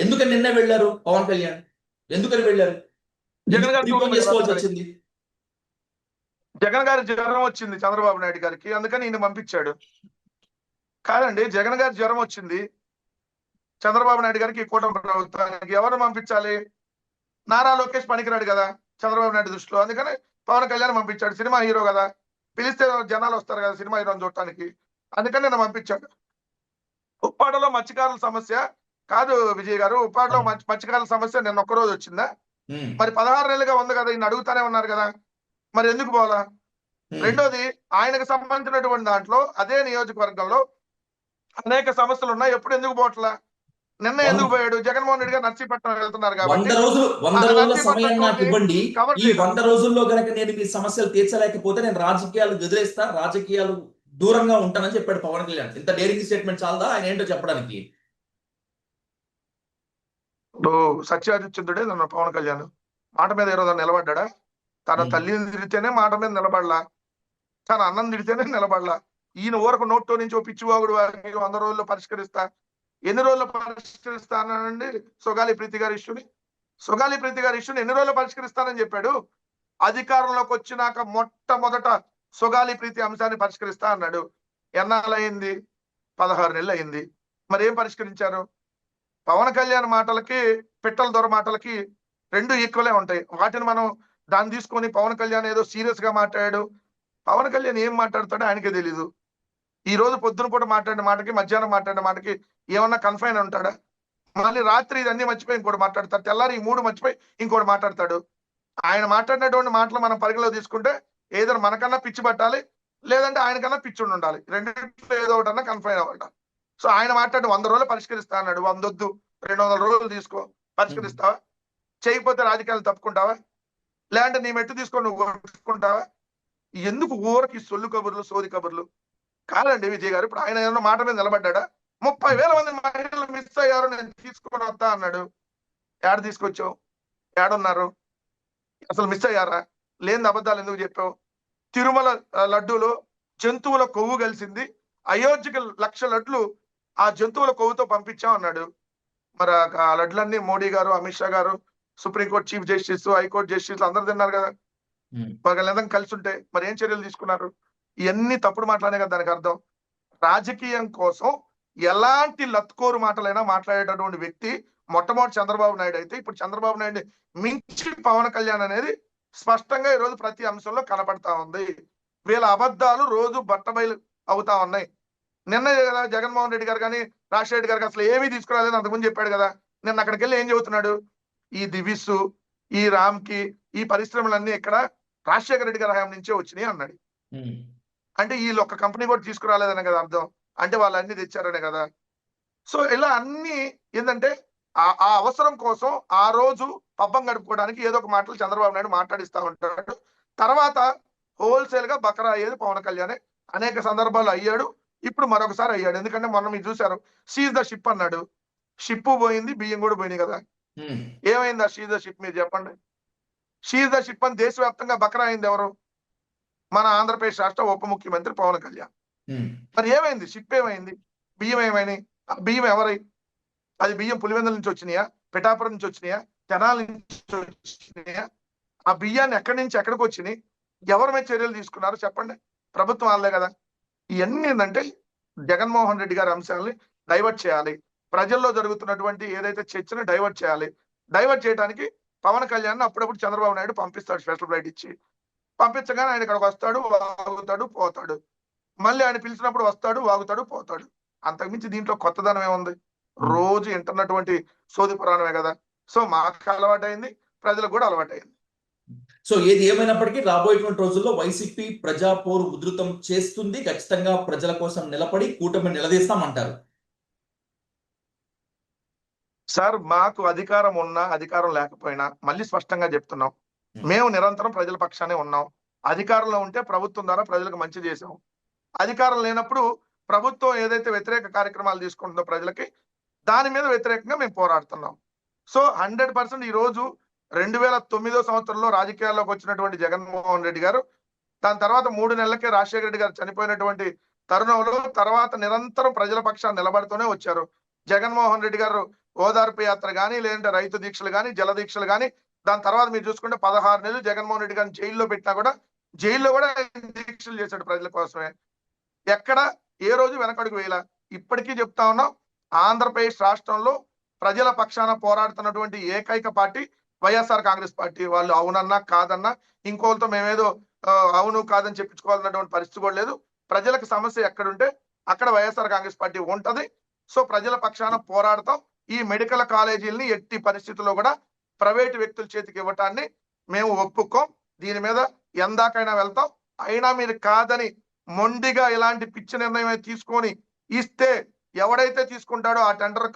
ఎందుకని నిన్న వెళ్ళారు పవన్ కళ్యాణ్? ఎందుకని వెళ్ళారు? జగన్ గారు చేసుకోవాల్సి వచ్చింది. జగన్ గారి జ్వరం వచ్చింది చంద్రబాబు నాయుడు గారికి, అందుకని ఈయన పంపించాడు. కాదండి, జగన్ గారి జ్వరం వచ్చింది చంద్రబాబు నాయుడు గారికి, ఈ కూటమి ప్రభుత్వానికి ఎవరు పంపించాలి? నారా లోకేష్ పనికిరాడు కదా చంద్రబాబు నాయుడు దృష్టిలో, అందుకని పవన్ కళ్యాణ్ పంపించాడు. సినిమా హీరో కదా, పిలిస్తే జనాలు వస్తారు కదా సినిమా హీరోని చూడటానికి, అందుకని నేను పంపించాడు. ఉప్పాడలో మత్స్యకారుల సమస్య కాదు విజయ్ గారు, ఉప్పాడలో మత్స్యకారుల సమస్య నిన్న ఒక్కరోజు వచ్చిందా? మరి 16 నెలలుగా ఉంది కదా, ఈయన అడుగుతానే ఉన్నారు కదా, మరి ఎందుకు పోలా? రెండోది, ఆయనకు సంబంధించినటువంటి దాంట్లో అదే నియోజకవర్గంలో అనేక సమస్యలు ఉన్నాయి, ఎప్పుడు ఎందుకు పోవట్లా? నిన్న ఎందుకు పోయాడు? జగన్మోహన్ రెడ్డి గారు నర్సీపట్నం వెళ్తున్నారు కాబట్టి 100 రోజుల సమయం నాకు ఇవ్వండి. ఈ 100 రోజుల్లో గనక నేను మీ సమస్యలు తీర్చలేకపోతే నేను రాజకీయాలు వదిలేస్తా, రాజకీయాలు దూరంగా ఉంటానని చెప్పాడు పవన్ కళ్యాణ్. ఇంత డేరింగ్ స్టేట్మెంట్ చాలదా ఆయన ఏంటో చెప్పడానికి? సత్యాదిత్యుడే నన్ను పవన్ కళ్యాణ్ మాట మీద ఈరోజు నిలబడ్డా? తన తల్లిని తిడితేనే మాట మీద నిలబడలా, తన అన్నం తిడితేనే నిలబడలా. ఈయన ఊరకు నోట్లో నుంచి ఓ పిచ్చివాగుడు 100 రోజుల్లో పరిష్కరిస్తా. ఎన్ని రోజుల్లో పరిష్కరిస్తానండి సొగాలి ప్రీతి గారి ఇష్యూని? సొగాలి ప్రీతి గారి ఇష్యూని ఎన్ని రోజుల్లో పరిష్కరిస్తానని చెప్పాడు? అధికారంలోకి వచ్చినాక మొట్టమొదట సొగాలి ప్రీతి అంశాన్ని పరిష్కరిస్తా అన్నాడు. ఎన్నాళ్ళయింది? 16 నెలలు అయింది. మరి ఏం పరిష్కరించారు? పవన్ కళ్యాణ్ మాటలకి పిట్టల దొర మాటలకి రెండు ఈక్వలే ఉంటాయి. వాటిని మనం దాన్ని తీసుకొని పవన్ కళ్యాణ్ ఏదో సీరియస్ గా మాట్లాడాడు, పవన్ కళ్యాణ్ ఏం మాట్లాడతాడో ఆయనకే తెలీదు. ఈ రోజు పొద్దున పూట మాట్లాడిన మాటకి మధ్యాహ్నం మాట్లాడిన మాటకి ఏమన్నా కన్ఫైన్ ఉంటాడా? మళ్ళీ రాత్రి ఇదన్నీ మర్చిపోయి ఇంకోటి మాట్లాడతాడు, తెల్లారి ఈ 3 మర్చిపోయి ఇంకోటి మాట్లాడతాడు. ఆయన మాట్లాడినటువంటి మాటలు మనం పరిగణలో తీసుకుంటే ఏదో మనకన్నా పిచ్చి పట్టాలి, లేదంటే ఆయనకన్నా పిచ్చి ఉండాలి. రెండింటిలో ఏదో ఒకటన్నా కన్ఫైన్ అవ్వాలి. సో ఆయన మాట్లాడి 100 రోజులు పరిష్కరిస్తా అన్నాడు. 100 వద్దు, 200 రోజులు తీసుకో, పరిష్కరిస్తావా? చేయకపోతే రాజకీయాలు తప్పుకుంటావా? లేదంటే నీ మెట్టు తీసుకొని నువ్వు కొట్టుకుంటావా? ఎందుకు ఊరికి సొల్లు కబుర్లు, సోది కబుర్లు? కాదండి విజయ్ గారు, ఇప్పుడు ఆయన ఏమన్నా మాట మీద నిలబడ్డా? 30,000 మంది మహిళలు మిస్ అయ్యారు, నేను తీసుకొని వస్తా అన్నాడు. ఏడ తీసుకొచ్చావు? ఏడున్నారు? అసలు మిస్ అయ్యారా? లేని అబద్ధాలు ఎందుకు చెప్పావు? తిరుమల లడ్డూలో జంతువుల కొవ్వు కలిసింది, అయోధ్యకి 1,00,000 లడ్లు ఆ జంతువుల కొవ్వుతో పంపించాం అన్నాడు. మరి ఆ లడ్లన్నీ మోడీ గారు, అమిత్ షా గారు, supreme court chief justice, high court justice అందరు తిన్నారు కదా. వాళ్ళందరం కలిసి ఉంటే మరి ఏం చర్యలు తీసుకున్నారు? ఇవన్నీ తప్పుడు మాటలనే కదా దానికి అర్థం. రాజకీయం కోసం ఎలాంటి లత్కోరు మాటలైనా మాట్లాడేటటువంటి వ్యక్తి మొట్టమొదటి చంద్రబాబు నాయుడు అయితే, ఇప్పుడు చంద్రబాబు నాయుడు మించి పవన్ కళ్యాణ్ అనేది స్పష్టంగా ఈ రోజు ప్రతి అంశంలో కనపడతా ఉంది. వీళ్ళ అబద్ధాలు రోజు బట్టబయలు అవుతా ఉన్నాయి. నిన్న జగన్మోహన్ రెడ్డి గారు కానీ రాజశేఖర రెడ్డి గారికి అసలు ఏమీ తీసుకురాలేదు అంతకుముందు చెప్పాడు కదా. నిన్న అక్కడికి వెళ్ళి ఏం చెబుతున్నాడు? ఈ దివిస్, ఈ రామ్కి, ఈ పరిశ్రమలన్నీ ఇక్కడ రాజశేఖర రెడ్డి గారి హయాం నుంచే వచ్చినాయి అన్నాడు. అంటే వీళ్ళు ఒక కంపెనీ కూడా తీసుకురాలేదనే కదా అర్థం, అంటే వాళ్ళు అన్ని తెచ్చారనే కదా. సో ఇలా అన్ని ఏంటంటే ఆ అవసరం కోసం ఆ రోజు పబ్బం గడుపుకోవడానికి ఏదో ఒక మాటలు చంద్రబాబు నాయుడు మాట్లాడిస్తా ఉంటాడు. తర్వాత హోల్సేల్ గా బకరా అయ్యేది పవన్ కళ్యాణ్. అనేక సందర్భాలు అయ్యాడు, ఇప్పుడు మరొకసారి అయ్యాడు. ఎందుకంటే మొన్న మీరు చూశారు, సీజ్ ద షిప్ అన్నాడు, షిప్ పోయింది, బియ్యం కూడా పోయినాయి కదా. ఏమైంది ఆ షీజ్ ద షిప్? మీరు చెప్పండి. షీజ్ ద షిప్ అని దేశవ్యాప్తంగా బకరా అయింది ఎవరు? మన ఆంధ్రప్రదేశ్ రాష్ట్ర ఉప ముఖ్యమంత్రి పవన్ కళ్యాణ్. మరి ఏమైంది? షిప్ ఏమైంది? బియ్యం ఏమైనాయి? ఆ బియ్యం ఎవరై? అది బియ్యం పులివెందుల నుంచి వచ్చినాయా, పిఠాపురం నుంచి వచ్చినాయా, తెనాలి నుంచి వచ్చినాయా? ఆ బియ్యాన్ని ఎక్కడి నుంచి ఎక్కడికి వచ్చినాయి? ఎవరి మీద చర్యలు తీసుకున్నారు చెప్పండి? ప్రభుత్వం వాళ్ళే కదా. ఇవన్నీ ఏంటంటే జగన్మోహన్ రెడ్డి గారి అంశాలని డైవర్ట్ చేయాలి, ప్రజల్లో జరుగుతున్నటువంటి ఏదైతే చర్చను డైవర్ట్ చేయాలి. డైవర్ట్ చేయడానికి పవన్ కళ్యాణ్ అప్పుడప్పుడు చంద్రబాబు నాయుడు పంపిస్తాడు, స్పెషల్ ఫ్లైట్ ఇచ్చి. పంపించగానే ఆయన ఇక్కడికి వస్తాడు, వాగుతాడు, పోతాడు. మళ్ళీ ఆయన పిలిచినప్పుడు వస్తాడు, వాగుతాడు, పోతాడు. అంతకుమించి దీంట్లో కొత్తదనం ఏముంది? రోజు వింటున్నటువంటి సోది పురాణమే కదా. సో మాకు అలవాటైంది, ప్రజలకు కూడా అలవాటైంది. సో ఏది ఏమైనప్పటికీ రాబోయేటువంటి రోజుల్లో వైసీపీ ప్రజా పోరు ఉధృతం చేస్తుంది. ఖచ్చితంగా ప్రజల కోసం నిలబడి కూటమి నిలదీస్తామంటారు. సార్, మాకు అధికారం ఉన్నా అధికారం లేకపోయినా మళ్ళీ స్పష్టంగా చెప్తున్నాం, మేము నిరంతరం ప్రజల పక్షానే ఉన్నాం. అధికారంలో ఉంటే ప్రభుత్వం ద్వారా ప్రజలకు మంచి చేసాం. అధికారం లేనప్పుడు ప్రభుత్వం ఏదైతే వ్యతిరేక కార్యక్రమాలు తీసుకుంటుందో ప్రజలకి, దాని మీద వ్యతిరేకంగా మేము పోరాడుతున్నాం. సో 100% ఈ రోజు 2009 సంవత్సరంలో రాజకీయాల్లోకి వచ్చినటువంటి జగన్మోహన్ రెడ్డి గారు, దాని తర్వాత 3 నెలలకే రాజశేఖర రెడ్డి గారు చనిపోయినటువంటి తరుణంలో తర్వాత నిరంతరం ప్రజల పక్షాన్ని నిలబడుతూనే వచ్చారు. జగన్మోహన్ రెడ్డి గారు ఓదార్పు యాత్ర కానీ, లేదంటే రైతు దీక్షలు కానీ, జల దీక్షలు కానీ, దాని తర్వాత మీరు చూసుకుంటే 16 నెలలు జగన్మోహన్ రెడ్డి గారిని జైల్లో పెట్టినా కూడా, జైల్లో కూడా దీక్షలు చేశాడు ప్రజల కోసమే. ఎక్కడ ఏ రోజు వెనకడుగు వేయాల. ఇప్పటికీ చెప్తా ఉన్నాం, ఆంధ్రప్రదేశ్ రాష్ట్రంలో ప్రజల పక్షాన పోరాడుతున్నటువంటి ఏకైక పార్టీ వైఎస్ఆర్ కాంగ్రెస్ పార్టీ. వాళ్ళు అవునన్నా కాదన్నా ఇంకోళ్ళతో మేమేదో అవును కాదని చెప్పించుకోవాలన్నటువంటి పరిస్థితి కూడా లేదు. ప్రజలకు సమస్య ఎక్కడుంటే అక్కడ వైఎస్ఆర్ కాంగ్రెస్ పార్టీ ఉంటది. సో ప్రజల పక్షాన పోరాడతాం. ఈ మెడికల్ కాలేజీలని ఎట్టి పరిస్థితుల్లో కూడా ప్రైవేటు వ్యక్తుల చేతికి ఇవ్వటాన్ని మేము ఒప్పుకోం. దీని మీద ఎందాకైనా వెళ్తాం. అయినా మీరు కాదని మొండిగా ఇలాంటి పిచ్చి నిర్ణయం తీసుకొని ఇస్తే ఎవడైతే తీసుకుంటాడో ఆ టెండర్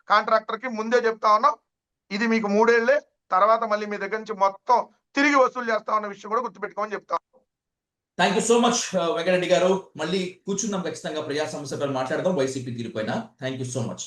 కాంట్రాక్టర్ కి ముందే చెప్తా ఉన్నాం, ఇది మీకు 3 ఏళ్లే, తర్వాత మళ్ళీ మీ దగ్గర నుంచి మొత్తం తిరిగి వసూలు చేస్తా ఉన్న విషయం కూడా గుర్తుపెట్టుకోమని చెప్తాం. Thank you so much Venkatareddy గారు. మళ్ళీ కూర్చున్నాం, ఖచ్చితంగా ప్రజా సమస్యపై మాట్లాడదాం వైసీపీ తీరుపైన. Thank you so much.